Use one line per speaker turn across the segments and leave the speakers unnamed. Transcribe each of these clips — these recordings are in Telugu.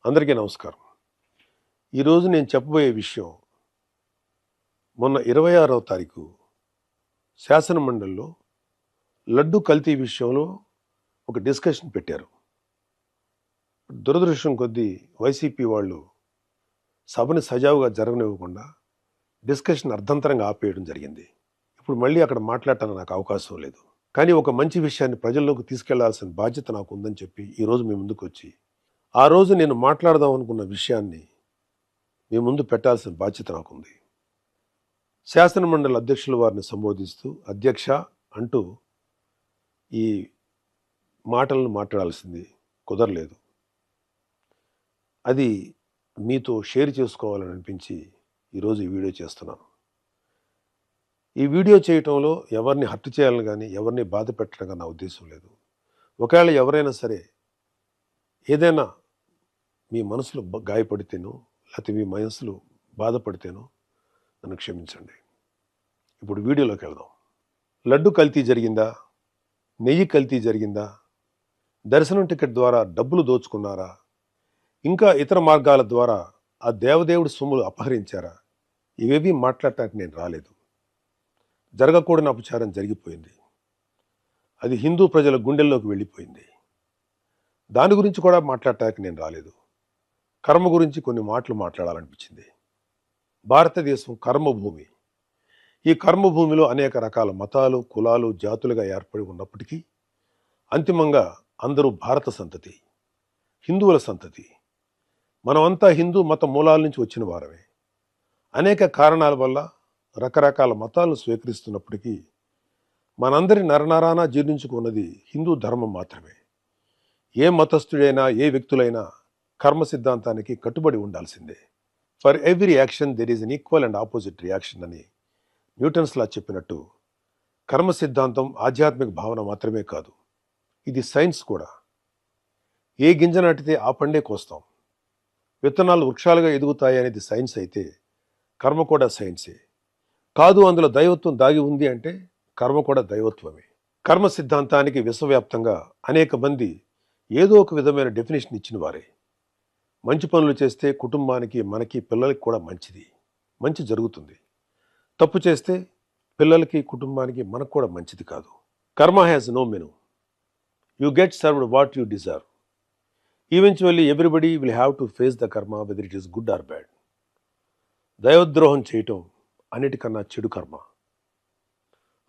అందరికీ నమస్కారం. ఈరోజు నేను చెప్పబోయే విషయం మొన్న 26వ తారీఖు శాసనమండలిలో లడ్డు కల్తీ విషయంలో ఒక డిస్కషన్ పెట్టారు. దురదృష్టం కొద్దీ వైసీపీ వాళ్ళు సభని సజావుగా జరగనివ్వకుండా డిస్కషన్ అర్ధంతరంగా ఆపేయడం జరిగింది. ఇప్పుడు మళ్ళీ అక్కడ మాట్లాడటానికి నాకు అవకాశం లేదు. కానీ ఒక మంచి విషయాన్ని ప్రజల్లోకి తీసుకెళ్లాల్సిన బాధ్యత నాకు ఉందని చెప్పి ఈరోజు మీ ముందుకు వచ్చి ఆ రోజు నేను మాట్లాడదాం అనుకున్న విషయాన్ని మీ ముందు పెట్టాల్సిన బాధ్యత నాకుంది. శాసనమండలి అధ్యక్షుల వారిని సంబోధిస్తూ అధ్యక్ష అంటూ ఈ మాటలను మాట్లాడాల్సింది కుదరలేదు. అది మీతో షేర్ చేసుకోవాలని అనిపించి ఈరోజు ఈ వీడియో చేస్తున్నాను. ఈ వీడియో చేయటంలో ఎవరిని హర్ట్ చేయాలని కానీ ఎవరిని బాధ పెట్టడం కానీ నా ఉద్దేశం లేదు. ఒకవేళ ఎవరైనా సరే ఏదైనా మీ మనసులో గాయపడితేనో లేకపోతే మీ మనసులో బాధపడితేనో నన్ను క్షమించండి. ఇప్పుడు వీడియోలోకి వెళ్దాం. లడ్డు కల్తీ జరిగిందా? నెయ్యి కల్తీ జరిగిందా? దర్శనం టికెట్ ద్వారా డబ్బులు దోచుకున్నారా? ఇంకా ఇతర మార్గాల ద్వారా ఆ దేవదేవుడి సొమ్ములు అపహరించారా? ఇవేవి మాట్లాడటానికి నేను రాలేదు. జరగకూడని అపచారం జరిగిపోయింది. అది హిందూ ప్రజల గుండెల్లోకి వెళ్ళిపోయింది. దాని గురించి కూడా మాట్లాడటానికి నేను రాలేదు. కర్మ గురించి కొన్ని మాటలు మాట్లాడాలనిపించింది. భారతదేశం కర్మభూమి. ఈ కర్మభూమిలో అనేక రకాల మతాలు, కులాలు, జాతులుగా ఏర్పడి ఉన్నప్పటికీ అంతిమంగా అందరూ భారత సంతతి, హిందువుల సంతతి. మనమంతా హిందూ మత మూలాల నుంచి వచ్చిన వారమే. అనేక కారణాల వల్ల రకరకాల మతాలను స్వీకరిస్తున్నప్పటికీ మనందరి నరనరాన జీర్ణించుకున్నది హిందూ ధర్మం మాత్రమే. ఏ మతస్థుడైనా ఏ వ్యక్తులైనా కర్మ సిద్ధాంతానికి కట్టుబడి ఉండాల్సిందే. For every action there is an equal and opposite reaction అని న్యూటన్స్ లా చెప్పినట్టు కర్మ సిద్ధాంతం ఆధ్యాత్మిక భావన మాత్రమే కాదు, ఇది సైన్స్ కూడా. ఏ గింజ నాటితే ఆ పండే కోస్తాం. విత్తనాలు వృక్షాలుగా ఎదుగుతాయి అనేది సైన్స్ అయితే కర్మ కూడా సైన్సే. కాదు అందులో దైవత్వం దాగి ఉంది అంటే కర్మ కూడా దైవత్వమే. కర్మ సిద్ధాంతానికి విశ్వవ్యాప్తంగా అనేక మంది ఏదో ఒక విధమైన డెఫినేషన్ ఇచ్చిన వారే. మంచి పనులు చేస్తే కుటుంబానికి, మనకి, పిల్లలకి కూడా మంచి జరుగుతుంది. తప్పు చేస్తే పిల్లలకి, కుటుంబానికి, మనకు కూడా మంచిది కాదు. Karma has no menu. You get served what you deserve. Eventually everybody will have to face the karma whether it is good or bad. దైవద్రోహం చేయటం అన్నిటికన్నా చెడు కర్మ.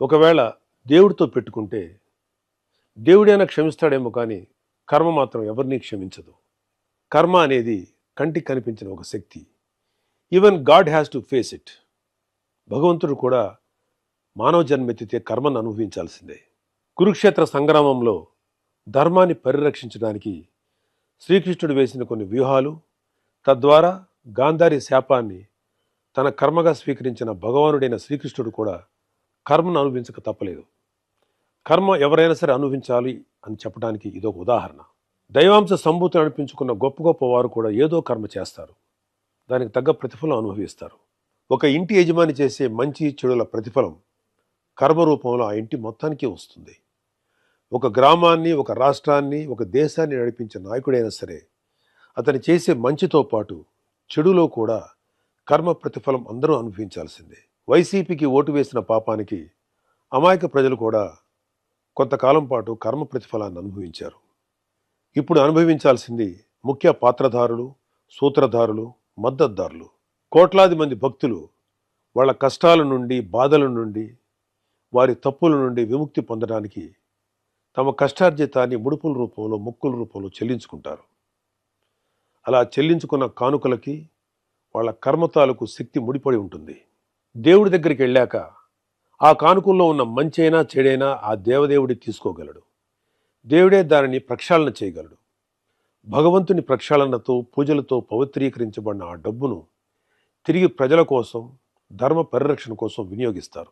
ఒకవేళ దేవుడితో పెట్టుకుంటే దేవుడైనా క్షమిస్తాడేమో కానీ కర్మ మాత్రం ఎవరినీ క్షమించదు. కర్మ అనేది కంటికి కనిపించిన ఒక శక్తి. Even God has to face it. భగవంతుడు కూడా మానవ జన్మెత్తితే కర్మను అనుభవించాల్సిందే. కురుక్షేత్ర సంగ్రామంలో ధర్మాన్ని పరిరక్షించడానికి శ్రీకృష్ణుడు వేసిన కొన్ని వ్యూహాలు, తద్వారా గాంధారి శాపాన్ని తన కర్మగా స్వీకరించిన భగవానుడైన శ్రీకృష్ణుడు కూడా కర్మను అనుభవించక తప్పలేదు. కర్మ ఎవరైనా సరే అనుభవించాలి అని చెప్పడానికి ఇదొక ఉదాహరణ. దైవాంశ సంభూతిని అనిపించుకున్న గొప్ప గొప్ప వారు కూడా ఏదో కర్మ చేస్తారు. దానికి తగ్గ ప్రతిఫలం అనుభవిస్తారు. ఒక ఇంటి యజమాని చేసే మంచి చెడుల ప్రతిఫలం కర్మ రూపంలో ఆ ఇంటి మొత్తానికే వస్తుంది. ఒక గ్రామాన్ని, ఒక రాష్ట్రాన్ని, ఒక దేశాన్ని నడిపించే నాయకుడైనా సరే అతను చేసే మంచితో పాటు చెడులో కూడా కర్మ ప్రతిఫలం అందరూ అనుభవించాల్సిందే. వైసీపీకి ఓటు వేసిన పాపానికి అమాయక ప్రజలు కూడా కొంతకాలం పాటు కర్మ ప్రతిఫలాన్ని అనుభవించారు. ఇప్పుడు అనుభవించాల్సింది ముఖ్య పాత్రధారులు, సూత్రధారులు, మద్దతుదారులు. కోట్లాది మంది భక్తులు వాళ్ళ కష్టాల నుండి, బాధల నుండి, వారి తప్పుల నుండి విముక్తి పొందడానికి తమ కష్టార్జితాన్ని ముడుపుల రూపంలో, మొక్కుల రూపంలో చెల్లించుకుంటారు. అలా చెల్లించుకున్న కానుకలకి వాళ్ళ కర్మ తాలూకు శక్తి ముడిపడి ఉంటుంది. దేవుడి దగ్గరికి వెళ్ళాక ఆ కానుకల్లో ఉన్న మంచైనా చెడైనా ఆ దేవదేవుడి తీసుకోగలడు. దేవుడే దానిని ప్రక్షాళన చేయగలడు. భగవంతుని ప్రక్షాళనతో, పూజలతో పవిత్రీకరించబడిన ఆ డబ్బును తిరిగి ప్రజల కోసం, ధర్మ పరిరక్షణ కోసం వినియోగిస్తారు.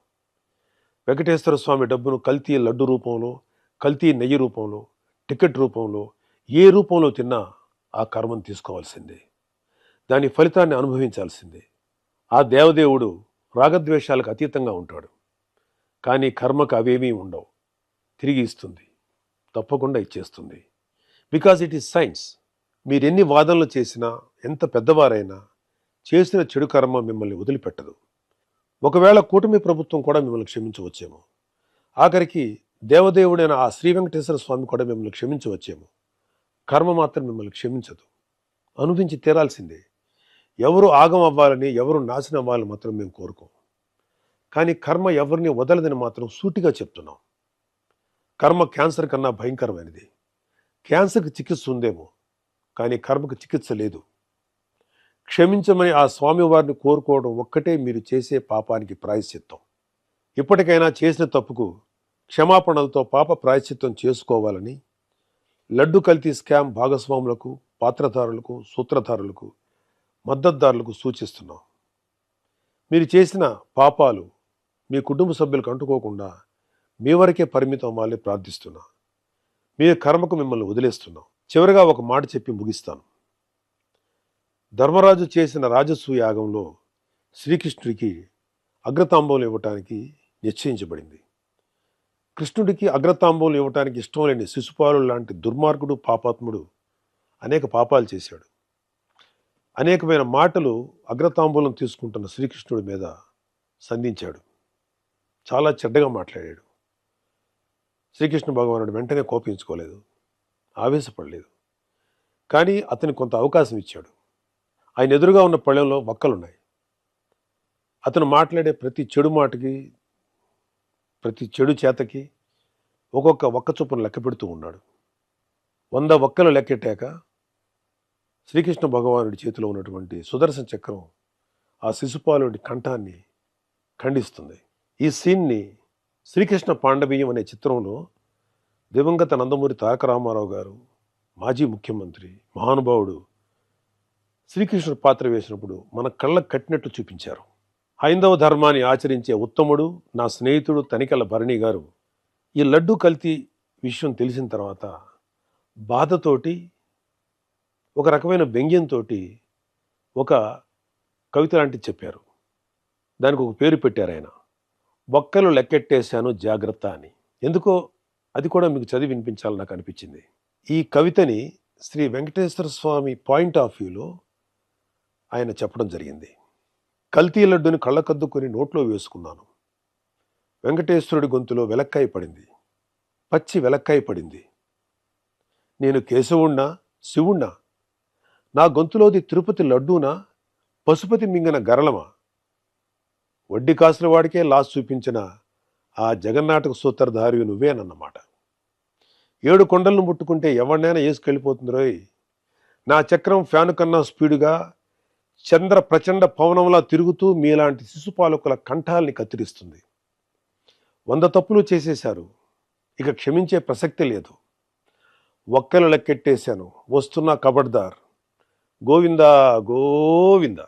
వెంకటేశ్వర స్వామి డబ్బును కల్తీ లడ్డు రూపంలో, కల్తీ నెయ్యి రూపంలో, టికెట్ రూపంలో, ఏ రూపంలో తిన్నా ఆ కర్మను తీసుకోవాల్సిందే. దాని ఫలితాన్ని అనుభవించాల్సిందే. ఆ దేవదేవుడు రాగద్వేషాలకు అతీతంగా ఉంటాడు. కానీ కర్మకు అవేమీ ఉండవు. తిరిగి ఇస్తుంది, తప్పకుండా ఇచ్చేస్తుంది. Because it is science. మీరెన్ని వాదనలు చేసినా, ఎంత పెద్దవారైనా చేసిన చెడు కర్మ మిమ్మల్ని వదిలిపెట్టదు. ఒకవేళ కూటమి ప్రభుత్వం కూడా మిమ్మల్ని క్షమించవచ్చేమో. ఆఖరికి దేవదేవుడైన ఆ శ్రీ వెంకటేశ్వర స్వామి కూడా మిమ్మల్ని క్షమించవచ్చేమో. కర్మ మాత్రం మిమ్మల్ని క్షమించదు. అనుభవించి తీరాల్సిందే. ఎవరు ఆగం అవ్వాలని, ఎవరు నాశనం అవ్వాలని మాత్రం మేము కోరుకోం. కానీ కర్మ ఎవరిని వదలదని మాత్రం సూటిగా చెప్తున్నాం. కర్మ క్యాన్సర్ కన్నా భయంకరమైనది. క్యాన్సర్కి చికిత్స ఉందేమో, కానీ కర్మకు చికిత్స లేదు. క్షమించమని ఆ స్వామివారిని కోరుకోవడం ఒక్కటే మీరు చేసే పాపానికి ప్రాయశ్చిత్తం. ఇప్పటికైనా చేసిన తప్పుకు క్షమాపణలతో పాప ప్రాయశ్చిత్తం చేసుకోవాలని లడ్డు కల్తీ స్కామ్ భాగస్వాములకు, పాత్రధారులకు, సూత్రధారులకు, మద్దతుదారులకు సూచిస్తున్నాం. మీరు చేసిన పాపాలు మీ కుటుంబ సభ్యులకు అంటుకోకుండా మీ వరకే పరిమితం అవ్వాలని ప్రార్థిస్తున్నా. మీ కర్మకు మిమ్మల్ని వదిలేస్తున్నాం. చివరిగా ఒక మాట చెప్పి ముగిస్తాను. ధర్మరాజు చేసిన రాజసూయ యాగంలో శ్రీకృష్ణుడికి అగ్రతాంబూలం ఇవ్వటానికి నిశ్చయించబడింది. కృష్ణుడికి అగ్రతాంబూలం ఇవ్వటానికి ఇష్టం లేని శిశుపాలు లాంటి దుర్మార్గుడు, పాపాత్ముడు అనేక పాపాలు చేశాడు. అనేకమైన మాటలు అగ్రతాంబూలం తీసుకుంటున్న శ్రీకృష్ణుడి మీద సంధించాడు. చాలా చెడ్డగా మాట్లాడాడు. శ్రీకృష్ణ భగవానుడు వెంటనే కోపించుకోలేదు, ఆవేశపడలేదు. కానీ అతనికి కొంత అవకాశం ఇచ్చాడు. ఆయన ఎదురుగా ఉన్న పళ్ళెంలో వక్కలున్నాయి. అతను మాట్లాడే ప్రతి చెడు మాటకి, ప్రతి చెడు చేతకి ఒక్కొక్క వక్క చొప్పున లెక్క పెడుతూ ఉన్నాడు. 100 వక్కలు లెక్కెట్టాక శ్రీకృష్ణ భగవానుడి చేతిలో ఉన్నటువంటి సుదర్శన చక్రం ఆ శిశుపాలుడి కంఠాన్ని ఖండిస్తుంది. ఈ సీన్ని శ్రీకృష్ణ పాండవీయం అనే చిత్రంలో దివంగత నందమూరి తారక రామారావు గారు, మాజీ ముఖ్యమంత్రి, మహానుభావుడు శ్రీకృష్ణుడు పాత్ర వేసినప్పుడు మన కళ్ళకు కట్టినట్టు చూపించారు. హైందవ ధర్మాన్ని ఆచరించే ఉత్తముడు, నా స్నేహితుడు తనికెళ్ళ భరణి గారు ఈ లడ్డు కల్తీ విషయం తెలిసిన తర్వాత బాధతోటి, ఒక రకమైన వ్యంగ్యంతో ఒక కవిత లాంటిది చెప్పారు. దానికి ఒక పేరు పెట్టారు ఆయన. బొక్కలు లెక్కెట్టేశాను జాగ్రత్త అని. ఎందుకో అది కూడా మీకు చదివి వినిపించాలని నాకు అనిపించింది. ఈ కవితని శ్రీ వెంకటేశ్వర స్వామి పాయింట్ ఆఫ్ వ్యూలో ఆయన చెప్పడం జరిగింది. కల్తీ లడ్డుని కళ్ళకద్దుకొని నోట్లో వేసుకున్నాను. వెంకటేశ్వరుడి గొంతులో వెలక్కాయ పడింది, పచ్చి వెలక్కాయ పడింది. నేను కేశవుణ్ణా, శివుణ్ణా? నా గొంతులోది తిరుపతి లడ్డూనా, పశుపతి మింగిన గరళమా? వడ్డీ కాసుల వాడికే లాస్ చూపించిన ఆ జగన్నాటక సూత్రధారి నువ్వేనన్నమాట. 7 కొండలను ముట్టుకుంటే ఎవరినైనా వేసుకెళ్ళిపోతుంది రోయ్. నా చక్రం ఫ్యాను కన్నా స్పీడుగా చంద్ర ప్రచండ పవనంలా తిరుగుతూ మీలాంటి శిశుపాలకుల కంఠాల్ని కత్తిరిస్తుంది. 100 తప్పులు చేసేశారు, ఇక క్షమించే ప్రసక్తి లేదు. ఒక్కలు లెక్కెట్టేశాను, వస్తున్నా కబడ్దార్. గోవిందా గోవిందా.